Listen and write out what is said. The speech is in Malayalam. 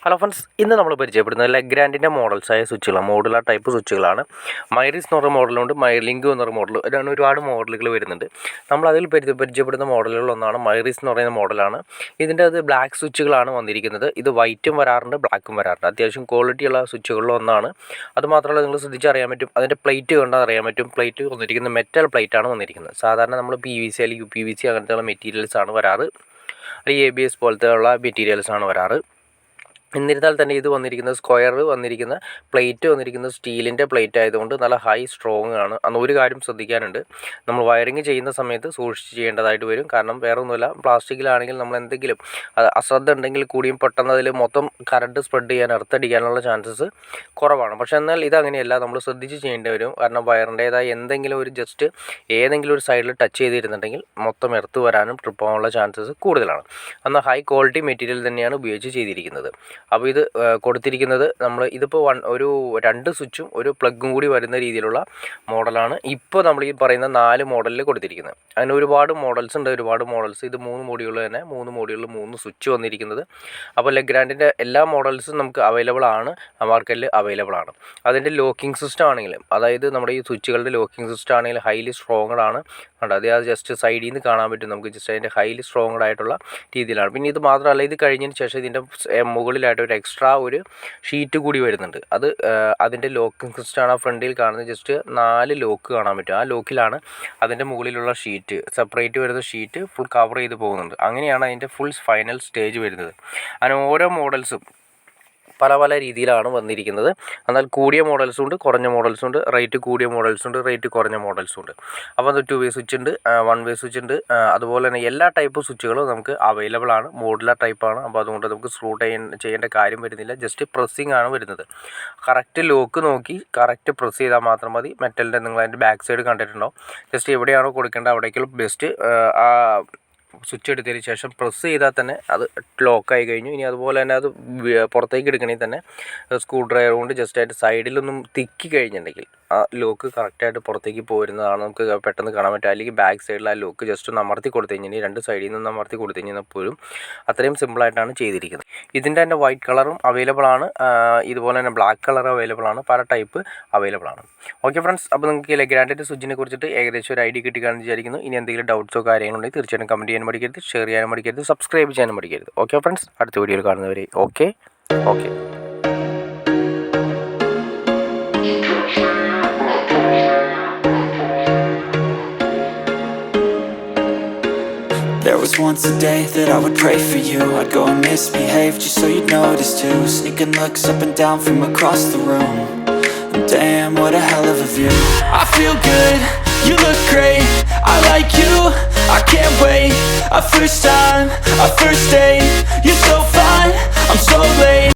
ഹലോ ഫ്രണ്ട്സ്, ഇന്ന് നമ്മൾ പരിചയപ്പെടുന്നത് ലെഗ്രാൻഡിൻ്റെ മോഡൽസായ സ്വിച്ചുകളാണ്. Modular type സ്വിച്ചുകളാണ്. മൈറിസ് എന്ന് പറഞ്ഞ മോഡലുണ്ട്, മൈർലിങ്ക് എന്ന് പറഞ്ഞ മോഡൽ. ഇതാണ് ഒരുപാട് മോഡലുകൾ വരുന്നുണ്ട്. നമ്മൾ അതിൽ പരിചയപ്പെടുന്ന മോഡലുകളൊന്നാണ് മൈറിസ് എന്ന് പറയുന്ന മോഡലാണ്. ഇതിൻ്റെ അത് ബ്ലാക്ക് സ്വിച്ചുകളാണ് വന്നിരിക്കുന്നത്. ഇത് വൈറ്റും വരാറുണ്ട്, ബ്ലാക്കും വരാറുണ്ട്. അത്യാവശ്യം ക്വാളിറ്റിയുള്ള സ്വിച്ചുകളിലൊന്നാണ്. അതുമാത്രമല്ല, നിങ്ങൾ ശ്രദ്ധിച്ചറിയാൻ പറ്റും, അതിൻ്റെ പ്ലേറ്റ് കണ്ടാൽ അറിയാൻ പറ്റും. പ്ലേറ്റ് വന്നിരിക്കുന്ന മെറ്റൽ പ്ലേറ്റാണ് വന്നിരിക്കുന്നത്. സാധാരണ നമ്മൾ PVC അല്ലെങ്കിൽ UPVC അങ്ങനത്തെയുള്ള മെറ്റീരിയൽസാണ് വരാറ്, അല്ലെങ്കിൽ ABS പോലത്തെ ഉള്ള മെറ്റീരിയൽസാണ് വരാറ്. എന്നിരുന്നാൽ തന്നെ ഇത് വന്നിരിക്കുന്നത് സ്ക്വയർ വന്നിരിക്കുന്ന പ്ലേറ്റ് വന്നിരിക്കുന്നത് സ്റ്റീലിൻ്റെ പ്ലേറ്റ് ആയതുകൊണ്ട് നല്ല ഹൈ സ്ട്രോങ് ആണ്. അന്ന് ഒരു കാര്യം ശ്രദ്ധിക്കാനുണ്ട്, നമ്മൾ വയറിങ് ചെയ്യുന്ന സമയത്ത് സൂക്ഷിച്ച് ചെയ്യേണ്ടതായിട്ട് വരും. കാരണം വേറെ ഒന്നുമില്ല, പ്ലാസ്റ്റിക്കിലാണെങ്കിൽ നമ്മൾ എന്തെങ്കിലും അശ്രദ്ധ ഉണ്ടെങ്കിൽ കൂടിയും പെട്ടെന്ന് അതിൽ മൊത്തം കറണ്ട് സ്പ്രെഡ് ചെയ്യാൻ എർത്തടിക്കാനുള്ള ചാൻസസ് കുറവാണ്. പക്ഷേ എന്നാൽ ഇതങ്ങനെയല്ല, നമ്മൾ ശ്രദ്ധിച്ച് ചെയ്യേണ്ടി വരും. കാരണം വയറിൻ്റേതായ എന്തെങ്കിലും ഒരു ജസ്റ്റ് ഏതെങ്കിലും ഒരു സൈഡിൽ ടച്ച് ചെയ്തിരുന്നുണ്ടെങ്കിൽ മൊത്തം എർത്ത് വരാനും ട്രിപ്പ് ആവാനുള്ള ചാൻസസ് കൂടുതലാണ്. എന്നാൽ ഹൈ ക്വാളിറ്റി മെറ്റീരിയൽ തന്നെയാണ് ഉപയോഗിച്ച് ചെയ്തിരിക്കുന്നത്. അപ്പോൾ ഇത് കൊടുത്തിരിക്കുന്നത് നമ്മൾ ഇതിപ്പോൾ ഒരു 2 സ്വിച്ചും ഒരു പ്ലഗും കൂടി വരുന്ന രീതിയിലുള്ള മോഡലാണ് ഇപ്പോൾ നമ്മൾ ഈ പറയുന്ന 4 മോഡലിൽ കൊടുത്തിരിക്കുന്നത്. അതിന് ഒരുപാട് മോഡൽസ് ഉണ്ട്, ഒരുപാട് മോഡൽസ്. ഇത് 3 മോഡ്യൂൾ തന്നെ, 3 മോഡ്യൂളിൽ 3 സ്വിച്ച് വന്നിരിക്കുന്നത്. അപ്പോൾ ലെഗ്രാൻഡിൻ്റെ എല്ലാ മോഡൽസും നമുക്ക് അവൈലബിൾ ആണ്, മാർക്കറ്റിൽ അവൈലബിൾ ആണ്. അതിൻ്റെ ലോക്കിംഗ് സിസ്റ്റം ആണെങ്കിലും, അതായത് നമ്മുടെ ഈ സ്വിച്ചുകളുടെ ലോക്കിംഗ് സിസ്റ്റം ആണെങ്കിലും ഹൈലി സ്ട്രോങ്ങഡ് ആണ്. അത് ജസ്റ്റ് സൈഡിൽ നിന്ന് കാണാൻ പറ്റും നമുക്ക്. ജസ്റ്റ് അതിൻ്റെ ഹൈലി സ്ട്രോങ്ങഡ് ആയിട്ടുള്ള രീതിയിലാണ്. പിന്നെ ഇത് മാത്രമല്ല, ഇത് കഴിഞ്ഞതിന് ശേഷം ഇതിൻ്റെ മുകളിലായിട്ട് ഒരു എക്സ്ട്രാ ഒരു ഷീറ്റ് കൂടി വരുന്നുണ്ട്. അത് അതിൻ്റെ ലോക്കിംഗ് സിസ്റ്റമാണ്. ആ ഫ്രണ്ടിൽ കാണുന്നത് ജസ്റ്റ് 4 ലോക്ക് കാണാൻ പറ്റും. ആ ലോക്കിലാണ് അതിൻ്റെ മുകളിലുള്ള ഷീറ്റ്, സെപ്പറേറ്റ് വരുന്ന ഷീറ്റ് ഫുൾ കവർ ചെയ്ത് പോകുന്നുണ്ട്. അങ്ങനെയാണ് അതിൻ്റെ ഫുൾ ഫൈനൽ സ്റ്റേജ് വരുന്നത്. അങ്ങനെ ഓരോ മോഡൽസും പല പല രീതിയിലാണ് വന്നിരിക്കുന്നത്. എന്നാൽ കൂടിയ മോഡൽസും ഉണ്ട്, കുറഞ്ഞ മോഡൽസും ഉണ്ട്. റേറ്റ് കൂടിയ മോഡൽസും ഉണ്ട്, റേറ്റ് കുറഞ്ഞ മോഡൽസും ഉണ്ട്. അപ്പോൾ അത് 2 വേ സ്വിച്ച് ഉണ്ട്, 1 വേ സ്വിച്ച് ഉണ്ട്. അതുപോലെ തന്നെ എല്ലാ ടൈപ്പ് സ്വിച്ചുകളും നമുക്ക് അവൈലബിൾ ആണ്. മോഡുലാർ ടൈപ്പാണ്. അപ്പോൾ അതുകൊണ്ട് നമുക്ക് സ്ക്രൂ ചെയ്യേണ്ട കാര്യം വരുന്നില്ല. ജസ്റ്റ് പ്രസ്സിങ് ആണ് വരുന്നത്. കറക്റ്റ് ലോക്ക് നോക്കി കറക്റ്റ് പ്രസ് ചെയ്താൽ മാത്രം മതി. മെറ്റലിൻ്റെ നിങ്ങൾ അതിൻ്റെ ബാക്ക് സൈഡ് കണ്ടിട്ടുണ്ടാവും. ജസ്റ്റ് എവിടെയാണോ കൊടുക്കേണ്ടത് അവിടേക്കുള്ള ബെസ്റ്റ് സ്വിച്ച് എടുത്തതിന് ശേഷം പ്രസ് ചെയ്താൽ തന്നെ അത് ലോക്കായി കഴിഞ്ഞു. ഇനി അതുപോലെ തന്നെ അത് പുറത്തേക്ക് എടുക്കണമെങ്കിൽ തന്നെ സ്ക്രൂ ഡ്രൈവർ കൊണ്ട് ജസ്റ്റ് ആയിട്ട് സൈഡിലൊന്നും തിക്കി കഴിഞ്ഞിട്ടുണ്ടെങ്കിൽ ആ ലോക്ക് കറക്റ്റായിട്ട് പുറത്തേക്ക് പോരുന്നതാണ് നമുക്ക് പെട്ടെന്ന് കാണാൻ പറ്റുക. അല്ലെങ്കിൽ ബാക്ക് സൈഡിൽ ആ ലോക്ക് ജസ്റ്റ് ഒന്ന് അമർത്തി കൊടുത്തു കഴിഞ്ഞാൽ, 2 സൈഡിൽ നിന്ന് അമർത്തി കൊടുത്തു കഴിഞ്ഞാൽ പോലും അത്രയും സിമ്പിളായിട്ടാണ് ചെയ്തിരിക്കുന്നത്. ഇതിൻ്റെ തന്നെ വൈറ്റ് കളറും അവൈലബിൾ ആണ്, ഇതുപോലെ തന്നെ ബ്ലാക്ക് കളർ അവൈലബിൾ ആണ്. പല ടൈപ്പ് അവൈലബിൾ ആണ്. ഓക്കെ ഫ്രണ്ട്സ്, അപ്പോൾ നിങ്ങൾക്ക് ലെഗ്രാൻഡിൻ്റെ സ്വിച്ചിനെ കുറിച്ചിട്ട് ഏകദേശം ഒരു ഐഡിയ കിട്ടിക്കാണെന്ന് വിചാരിക്കുന്നു. ഇനി എന്തെങ്കിലും ഡൗട്ട്സോ കാര്യങ്ങളുണ്ടെങ്കിൽ തീർച്ചയായിട്ടും കമൻറ്റ് ചെയ്യാൻ മടിക്കരുത്, ഷെയർ ചെയ്യാനും മടിക്കരുത്, സബ്സ്ക്രൈബ് ചെയ്യാനും മടിക്കരുത്. ഓക്കെ ഫ്രണ്ട്സ്, അടുത്ത വീഡിയോയിൽ കാണുന്നവരെ okay. There was once a day that I would pray for you. I'd go and misbehave just so you'd notice too. Sneaking looks up and down from across the room. And damn, what a hell of a view. I feel good, you look great, I like you, I can't wait. A first time, a first date, you're so fine, I'm so late.